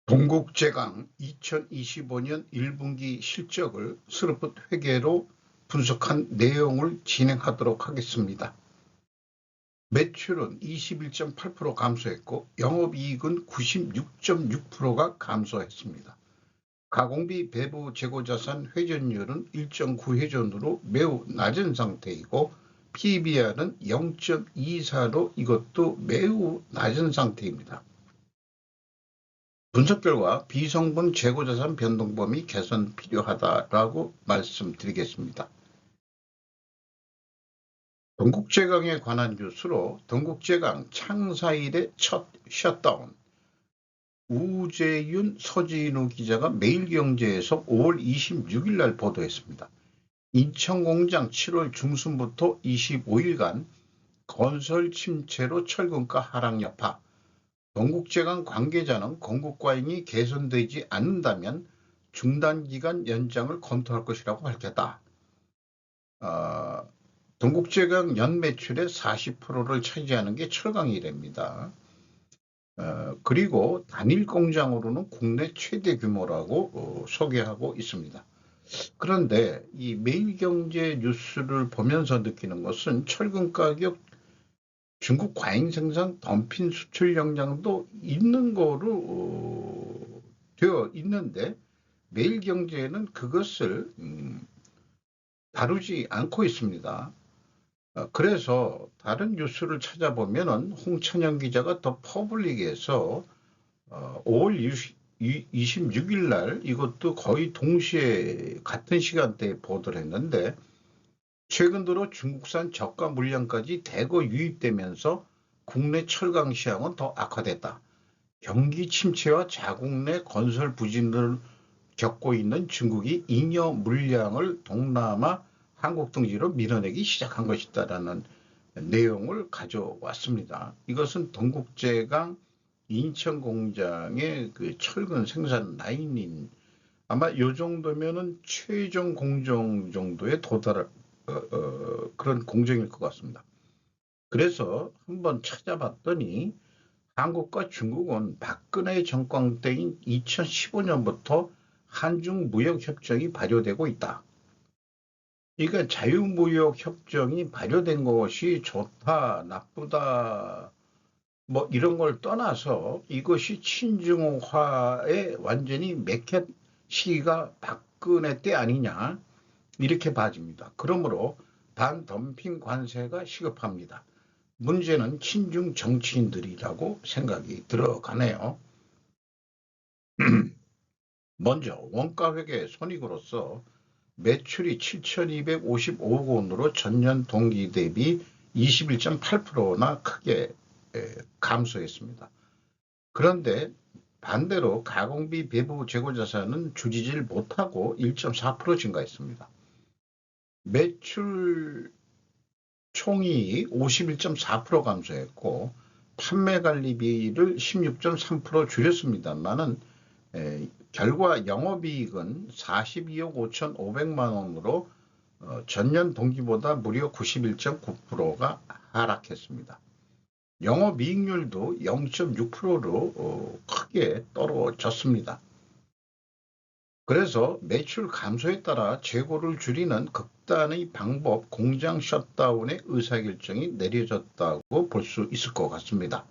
동국제강 2025년 1분기 실적을 스루풋 회계로 분석한 내용을 진행하도록 하겠습니다. 매출은 21.8% 감소했고 영업이익은 96.6%가 감소했습니다. 가공비 배부 재고자산 회전율은 1.9회전으로 매우 낮은 상태이고 PBR은 0.24로 이것도 매우 낮은 상태입니다. 분석 결과 비성분 재고자산 변동범위 개선 필요하다라고 말씀드리겠습니다. 동국제강에 관한 뉴스로 동국제강 창사 이래 첫 셧다운, 우재윤, 서진우 기자가 매일경제에서 5월 26일 날 보도했습니다. 인천공장 7월 중순부터 25일간 건설 침체로 철근가 하락 여파, 동국제강 관계자는 공급과잉이 개선되지 않는다면 중단기간 연장을 검토할 것이라고 밝혔다. 동국제강 연매출의 40%를 차지하는 게 철강이랍니다. 그리고 단일 공장으로는 국내 최대 규모라고 소개하고 있습니다. 그런데 이 매일경제 뉴스를 보면서 느끼는 것은 철근 가격 중국 과잉 생산 덤핑 수출 영향도 있는 거로 되어 있는데 매일경제는 그것을 다루지 않고 있습니다. 그래서 다른 뉴스를 찾아보면은 홍찬영 기자가 더 퍼블릭에서 5월 26일 날 이것도 거의 동시에 같은 시간대에 보도를 했는데 최근 들어 중국산 저가 물량까지 대거 유입되면서 국내 철강 시장은 더 악화됐다. 경기 침체와 자국 내 건설 부진을 겪고 있는 중국이 잉여 물량을 동남아 한국 등지로 밀어내기 시작한 것이다라는 내용을 가져왔습니다. 이것은 동국제강 인천 공장의 그 철근 생산 라인인 아마 이 정도면은 최종 공정 정도에 도달할 그런 공정일 것 같습니다. 그래서 한번 찾아봤더니 한국과 중국은 박근혜 정권 때인 2015년부터 한중 무역협정이 발효되고 있다. 그러니까 자유무역협정이 발효된 것이 좋다, 나쁘다, 뭐 이런 걸 떠나서 이것이 친중화에 완전히 맥힌 시기가 박근혜 때 아니냐 이렇게 봐집니다. 그러므로 반덤핑 관세가 시급합니다. 문제는 친중 정치인들이라고 생각이 들어가네요. 먼저 원가회계 손익으로서 매출이 7,255억 원으로 전년 동기 대비 21.8%나 크게 감소했습니다. 그런데 반대로 가공비 배부 재고자산은 줄이질 못하고 1.4% 증가했습니다. 매출 총이익 51.4% 감소했고 판매관리비를 16.3% 줄였습니다만은 결과 영업이익은 42억 5,500만 원으로 전년 동기보다 무려 91.9%가 하락했습니다. 영업이익률도 0.6%로 크게 떨어졌습니다. 그래서 매출 감소에 따라 재고를 줄이는 극단의 방법, 공장 셧다운의 의사결정이 내려졌다고 볼 수 있을 것 같습니다.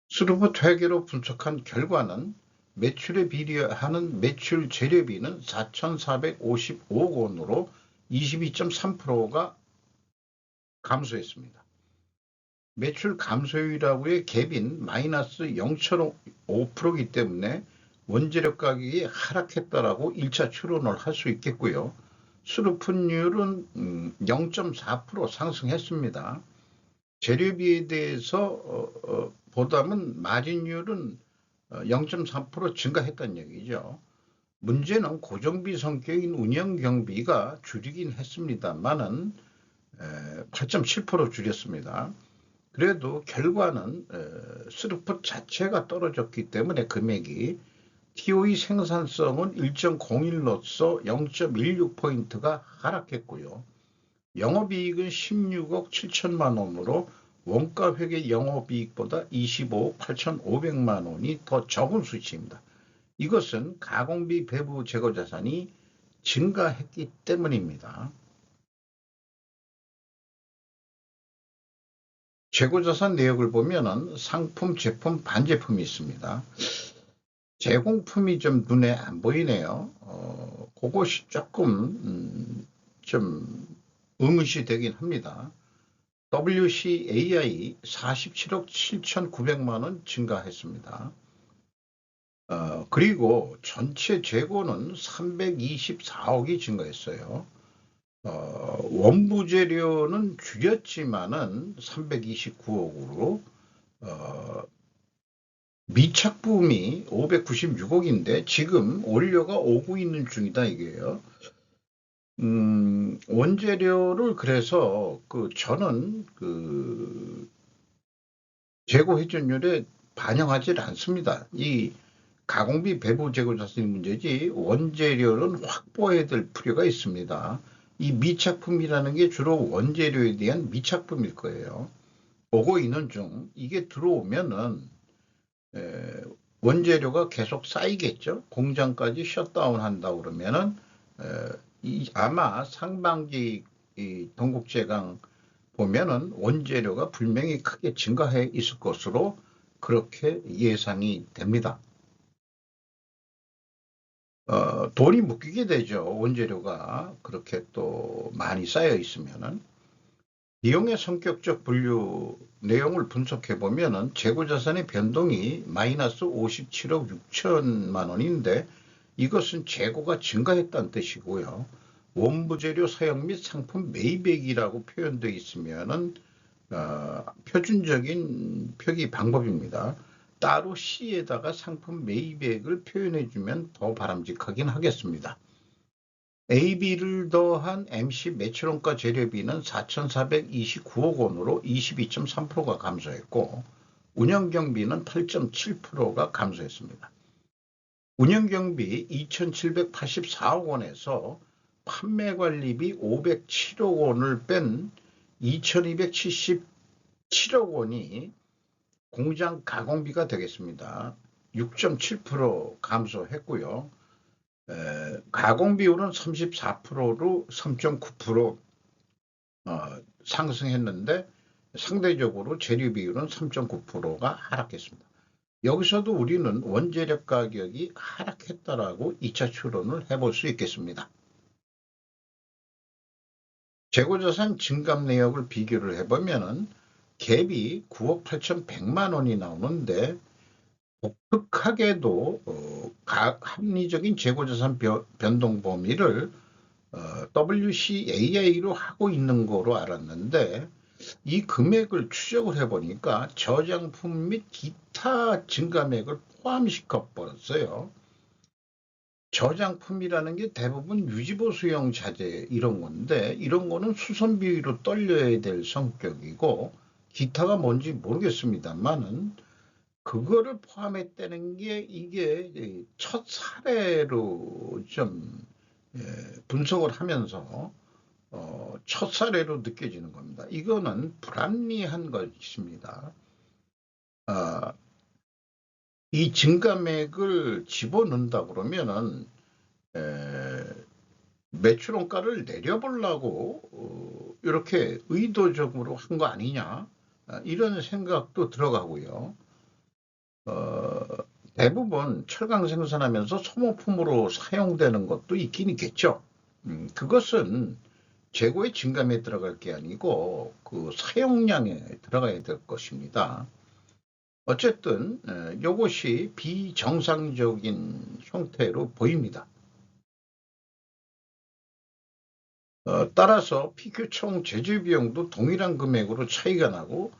스루풋 회계로 분석한 결과는 매출에 비례하는 매출 재료비는 4,455억 원으로 22.3%가 감소했습니다. 매출 감소율하고의 갭인 마이너스 0.5%이기 때문에 원재료 가격이 하락했다라고 1차 추론을 할 수 있겠고요. 스루풋율은 0.4% 상승했습니다. 재료비에 대해서 보다는 마진율은 0.3% 증가했다는 얘기죠. 문제는 고정비 성격인 운영경비가 줄이긴 했습니다만은 8.7% 줄였습니다. 그래도 결과는 스루풋 자체가 떨어졌기 때문에 금액이 TOE 생산성은 1.01로서 0.16포인트가 하락했고요. 영업이익은 16억 7천만 원으로 원가 회계 영업이익보다 25억 8,500만 원이 더 적은 수치입니다. 이것은 가공비 배부 재고자산이 증가했기 때문입니다. 재고자산 내역을 보면은 상품, 제품, 반제품이 있습니다. 제공품이 좀 눈에 안 보이네요. 그것이 조금 좀 의문시 되긴 합니다. WCAI 47억 7,900만 원 증가했습니다. 그리고 전체 재고는 324억이 증가했어요. 원부 재료는 줄였지만은 329억으로 미착부음이 596억인데 지금 원료가 오고 있는 중이다 이게요. 원재료를 그래서 저는 재고 회전율에 반영하지 않습니다. 이 가공비 배부 재고 자산이 문제지 원재료는 확보해야 될 필요가 있습니다. 이 미착품이라는 게 주로 원재료에 대한 미착품일 거예요. 오고 있는 중 이게 들어오면은 원재료가 계속 쌓이겠죠. 공장까지 셧다운 한다고 그러면은 아마 상반기 동국제강 보면은 원재료가 분명히 크게 증가해 있을 것으로 그렇게 예상이 됩니다. 돈이 묶이게 되죠. 원재료가 그렇게 또 많이 쌓여 있으면은. 비용의 성격적 분류 내용을 분석해 보면은 재고자산의 변동이 마이너스 57억 6천만 원인데 이것은 재고가 증가했다는 뜻이고요. 원부재료 사용 및 상품 매입액이라고 표현되어 있으면은 표준적인 표기 방법입니다. 따로 C에다가 상품 매입액을 표현해주면 더 바람직하긴 하겠습니다. AB를 더한 MC 매출원가 재료비는 4,429억 원으로 22.3%가 감소했고 운영경비는 8.7%가 감소했습니다. 운영경비 2,784억 원에서 판매관리비 507억 원을 뺀 2,277억 원이 공장 가공비가 되겠습니다. 6.7% 감소했고요. 가공 비율은 34%로 3.9% 상승했는데 상대적으로 재료 비율은 3.9%가 하락했습니다. 여기서도 우리는 원재료 가격이 하락했다라고 2차 추론을 해볼 수 있겠습니다. 재고자산 증감 내역을 비교를 해보면은 갭이 9억 8,100만 원이 나오는데 독특하게도 합리적인 재고자산 변동 범위를 WCAI로 하고 있는 거로 알았는데 이 금액을 추적을 해보니까 저장품 및 기타 증감액을 포함시켜 버렸어요. 저장품이라는 게 대부분 유지보수용 자재 이런 건데 이런 거는 수선비로 떨려야 될 성격이고 기타가 뭔지 모르겠습니다만은 그거를 포함했다는 게 이게 첫 사례로 좀 분석을 하면서 첫 사례로 느껴지는 겁니다. 이거는 불합리한 것입니다. 이 증감액을 집어넣는다 그러면은 매출원가를 내려보려고 이렇게 의도적으로 한 거 아니냐 이런 생각도 들어가고요. 대부분 철강 생산하면서 소모품으로 사용되는 것도 있긴 있겠죠. 그것은 재고의 증감에 들어갈 게 아니고 그 사용량에 들어가야 될 것입니다. 어쨌든 이것이 비정상적인 형태로 보입니다. 따라서 PQ 총 제조 비용도 동일한 금액으로 차이가 나고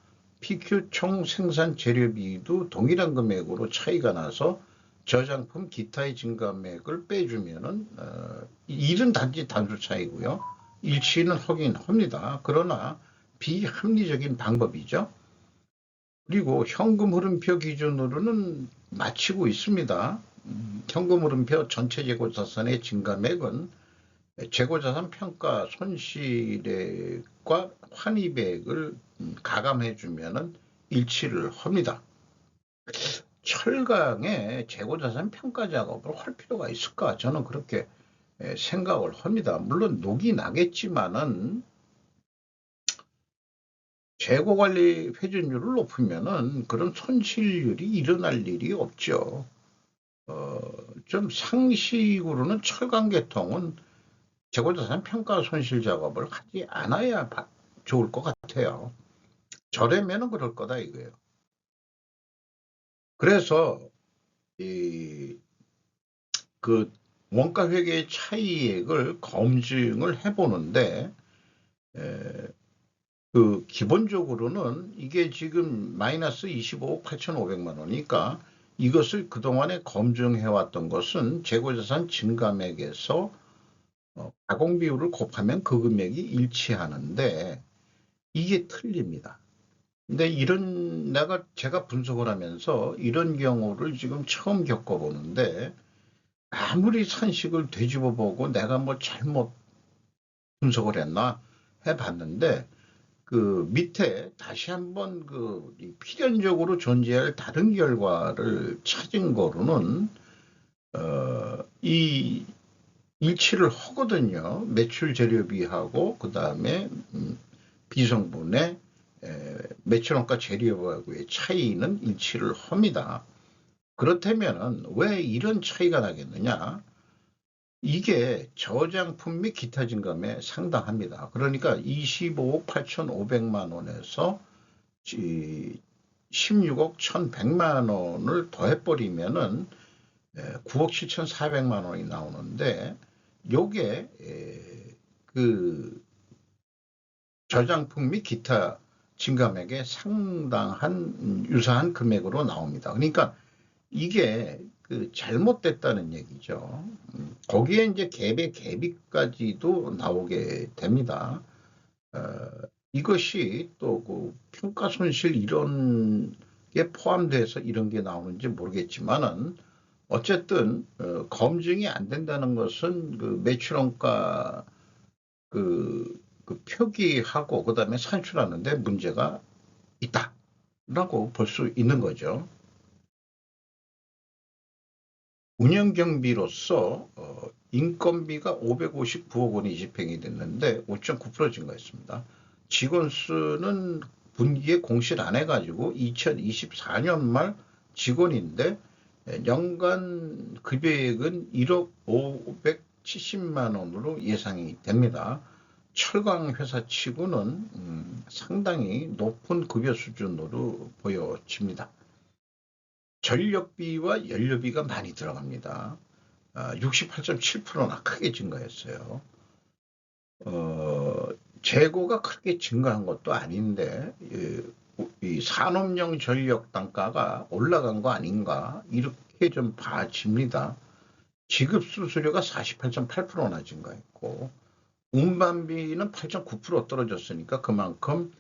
PQ 총 생산 재료비도 동일한 금액으로 차이가 나서 저장품 기타의 증감액을 빼주면은 일은 단지 단수 차이고요. 일치는 하긴 합니다. 그러나 비합리적인 방법이죠. 그리고 현금 흐름표 기준으로는 마치고 있습니다. 현금 흐름표 전체 재고자산의 증감액은 재고자산 평가 손실액과 환입액을 가감해주면은 일치를 합니다. 철강의 재고자산 평가 작업을 할 필요가 있을까? 저는 그렇게 생각을 합니다. 물론 녹이 나겠지만은 재고관리 회전율을 높이면은 그런 손실률이 일어날 일이 없죠. 좀 상식으로는 철강계통은 재고자산 평가 손실 작업을 하지 않아야 좋을 것 같아요. 저렴해는 그럴 거다 이거예요. 그래서 그 원가 회계 차이액을 검증을 해보는데 그 기본적으로는 이게 지금 마이너스 25억 8,500만 원이니까 이것을 그동안에 검증해왔던 것은 재고자산 증감액에서 가공 비율을 곱하면 그 금액이 일치하는데 이게 틀립니다. 근데 제가 분석을 하면서 이런 경우를 지금 처음 겪어보는데 아무리 산식을 되짚어보고 내가 뭐 잘못 분석을 했나 해봤는데 그 밑에 다시 한번 그 필연적으로 존재할 다른 결과를 찾은 거로는 이 일치를 하거든요. 매출 재료비하고 그 다음에 비성분의 매출원가 재료비하고의 차이는 일치를 합니다. 그렇다면 왜 이런 차이가 나겠느냐? 이게 저장품 및 기타 증감에 상당합니다. 그러니까 25억 8,500만 원에서 16억 1,100만 원을 더해버리면은 9억 7,400만 원이 나오는데 요게 그 저장품 및 기타 증감액에 상당한 유사한 금액으로 나옵니다. 그러니까 이게 그 잘못됐다는 얘기죠. 거기에 이제 갭의 갭이까지도 나오게 됩니다. 이것이 또 그 평가 손실 이런 게 포함돼서 이런 게 나오는지 모르겠지만은 어쨌든 검증이 안 된다는 것은 그 매출원가 그 표기하고 그다음에 산출하는데 문제가 있다라고 볼 수 있는 거죠. 운영경비로서 인건비가 559억 원이 집행이 됐는데 5.9% 증가했습니다. 직원 수는 분기에 공실 안 해가지고 2024년 말 직원인데 연간 급여액은 1억 570만 원으로 예상이 됩니다. 철강 회사 치고는 상당히 높은 급여 수준으로 보여집니다. 전력비와 연료비가 많이 들어갑니다. 68.7%나 크게 증가했어요. 재고가 크게 증가한 것도 아닌데 이 산업용 전력 단가가 올라간 거 아닌가 이렇게 좀 봐집니다. 지급 수수료가 48.8%나 증가했고 운반비는 8.9% 떨어졌으니까 그만큼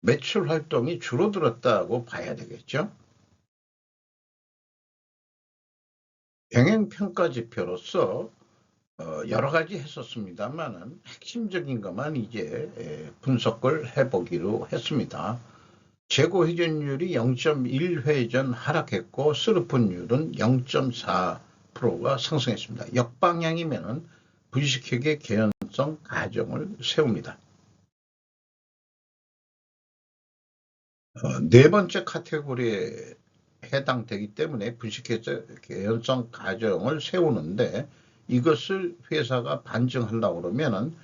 매출 활동이 줄어들었다고 봐야 되겠죠. 경영평가 지표로서 여러 가지 했었습니다만은 핵심적인 것만 이제 분석을 해보기로 했습니다. 재고 회전율이 0.1회전 하락했고 스루풋율은 0.4%가 상승했습니다. 역방향이면은 분식회계 개연성 가정을 세웁니다. 네 번째 카테고리에 해당되기 때문에 분식회계 개연성 가정을 세우는데 이것을 회사가 반증하려고 그러면은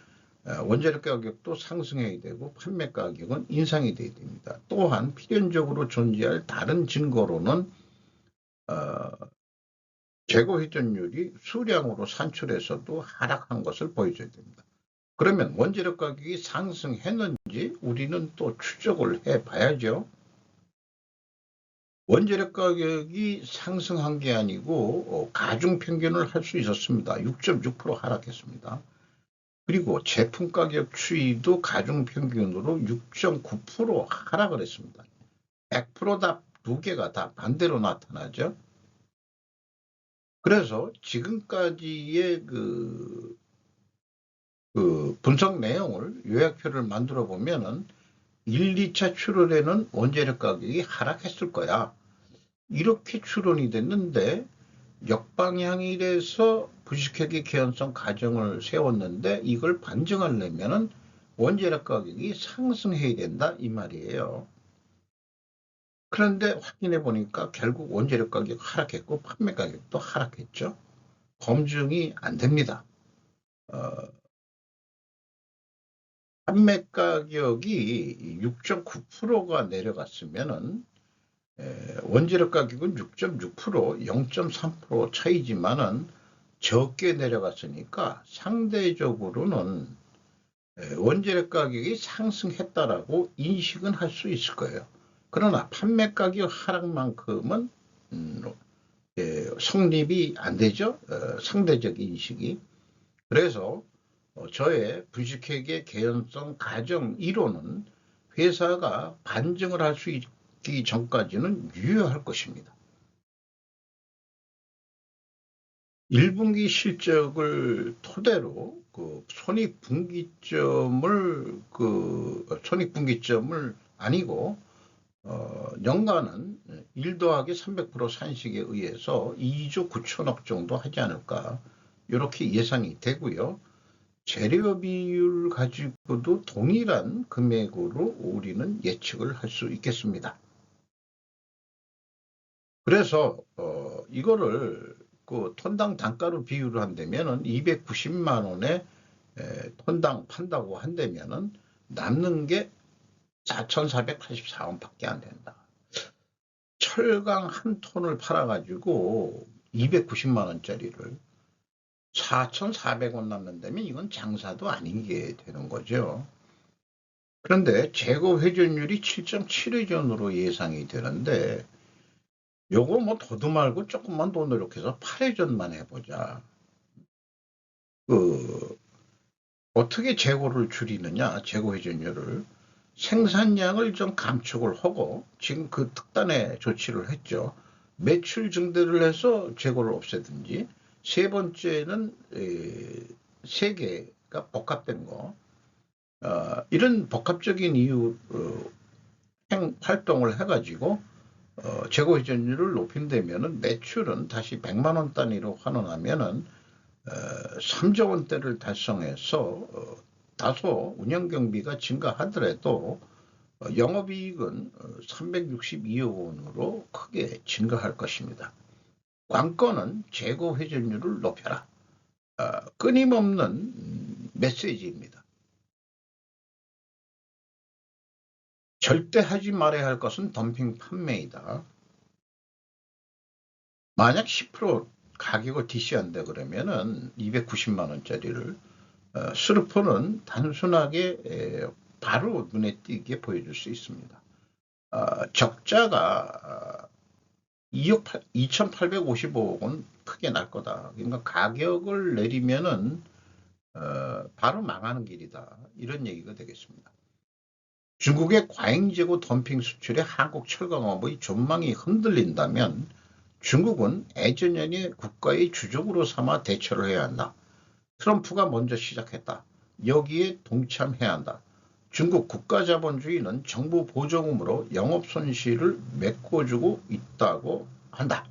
원자력 가격도 상승해야 되고 판매 가격은 인상이 돼야 됩니다. 또한 필연적으로 존재할 다른 증거로는 재고 회전율이 수량으로 산출해서도 하락한 것을 보여줘야 됩니다. 그러면 원자력 가격이 상승했는지 우리는 또 추적을 해봐야죠. 원자력 가격이 상승한 게 아니고 가중 평균을 할 수 있었습니다. 6.6% 하락했습니다. 그리고 제품 가격 추이도 가중 평균으로 6.9% 하락을 했습니다. 100% 두 개가 다 반대로 나타나죠. 그래서 지금까지의 그 그 분석 내용을 요약표를 만들어 보면은 1, 2차 출원에는 원재료 가격이 하락했을 거야. 이렇게 추론이 됐는데 역방향이 돼서 부식회계 개연성 가정을 세웠는데 이걸 반증하려면은 원재료 가격이 상승해야 된다 이 말이에요. 그런데 확인해 보니까 결국 원재료 가격 하락했고 판매 가격도 하락했죠. 검증이 안 됩니다. 판매 가격이 6.9%가 내려갔으면은 원재료 가격은 6.6%, 0.3% 차이지만은 적게 내려갔으니까 상대적으로는 원재료 가격이 상승했다라고 인식은 할 수 있을 거예요. 그러나 판매 가격 하락만큼은 성립이 안 되죠. 상대적 인식이. 그래서 저의 분식회계 개연성 가정 이론은 회사가 반증을 할 수 있기 전까지는 유효할 것입니다. 1분기 실적을 토대로 그 손익분기점을 아니고 연간은 1 더하기 300% 산식에 의해서 2조 9천억 정도 하지 않을까 이렇게 예상이 되고요. 재료 비율 가지고도 동일한 금액으로 우리는 예측을 할 수 있겠습니다. 그래서 이거를 그 톤당 단가로 비율을 한다면은 290만 원에 톤당 판다고 한다면은 남는 게 4,484원밖에 안 된다. 철강 한 톤을 팔아가지고 290만 원짜리를 4,400원 남는다면 이건 장사도 아니게 되는 거죠. 그런데 재고 회전율이 7.7회전으로 예상이 되는데 요거 뭐 더도 말고 조금만 더 노력해서 8회전만 해보자. 어떻게 재고를 줄이느냐, 재고 회전율을. 생산량을 좀 감축을 하고 지금 그 특단의 조치를 했죠. 매출 증대를 해서 재고를 없애든지. 세 번째는 세계가 복합된 거. 이런 복합적인 이유 활동을 해가지고 재고 회전율을 높인다면은 매출은 다시 100만 원 단위로 환원하면은 3조 원대를 달성해서 다소 운영경비가 증가하더라도 영업이익은 362억 원으로 크게 증가할 것입니다. 관건은 재고 회전율을 높여라. 끊임없는 메시지입니다. 절대 하지 말아야 할 것은 덤핑 판매이다. 만약 10% 가격을 DC한다 그러면은 290만 원짜리를 스루퍼는 단순하게 바로 눈에 띄게 보여줄 수 있습니다. 적자가 2,855억 원 크게 날 거다. 그러니까 가격을 내리면은 바로 망하는 길이다. 이런 얘기가 되겠습니다. 중국의 과잉재고 덤핑 수출에 한국 철강업의 전망이 흔들린다면 중국은 애전연의 국가의 주적으로 삼아 대처를 해야 한다. 트럼프가 먼저 시작했다. 여기에 동참해야 한다. 중국 국가자본주의는 정부 보조금으로 영업손실을 메꿔주고 있다고 한다.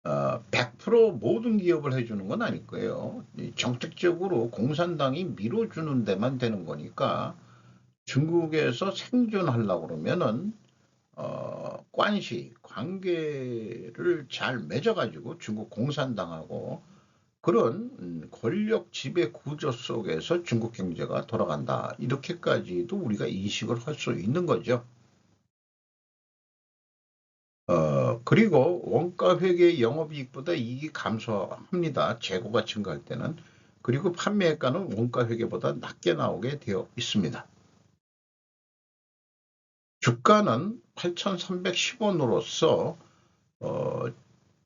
100% 모든 기업을 해주는 건 아닐 거예요. 정책적으로 공산당이 밀어주는 데만 되는 거니까 중국에서 생존하려고 그러면은 관계를 잘 맺어가지고 중국 공산당하고 그런 권력 지배 구조 속에서 중국 경제가 돌아간다. 이렇게까지도 우리가 인식을 할 수 있는 거죠. 그리고 원가 회계 영업이익보다 이익이 감소합니다. 재고가 증가할 때는. 그리고 판매가는 원가 회계보다 낮게 나오게 되어 있습니다. 주가는 8,310원으로서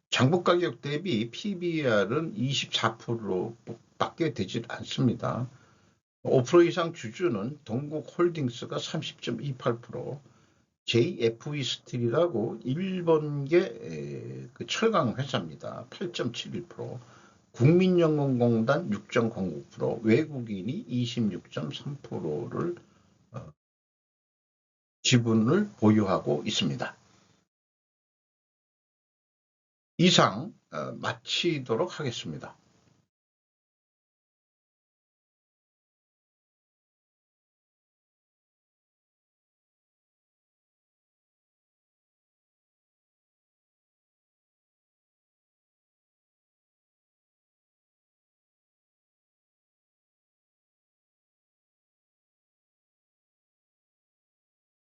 장부 가격 대비 PBR은 24%밖에 되질 않습니다. 5% 이상 주주는 동국홀딩스가 30.28%, JFE 스틸이라고 일본계 그 철강 회사입니다. 8.71%, 국민연금공단 6.09%, 외국인이 26.3%를 지분을 보유하고 있습니다. 이상 마치도록 하겠습니다.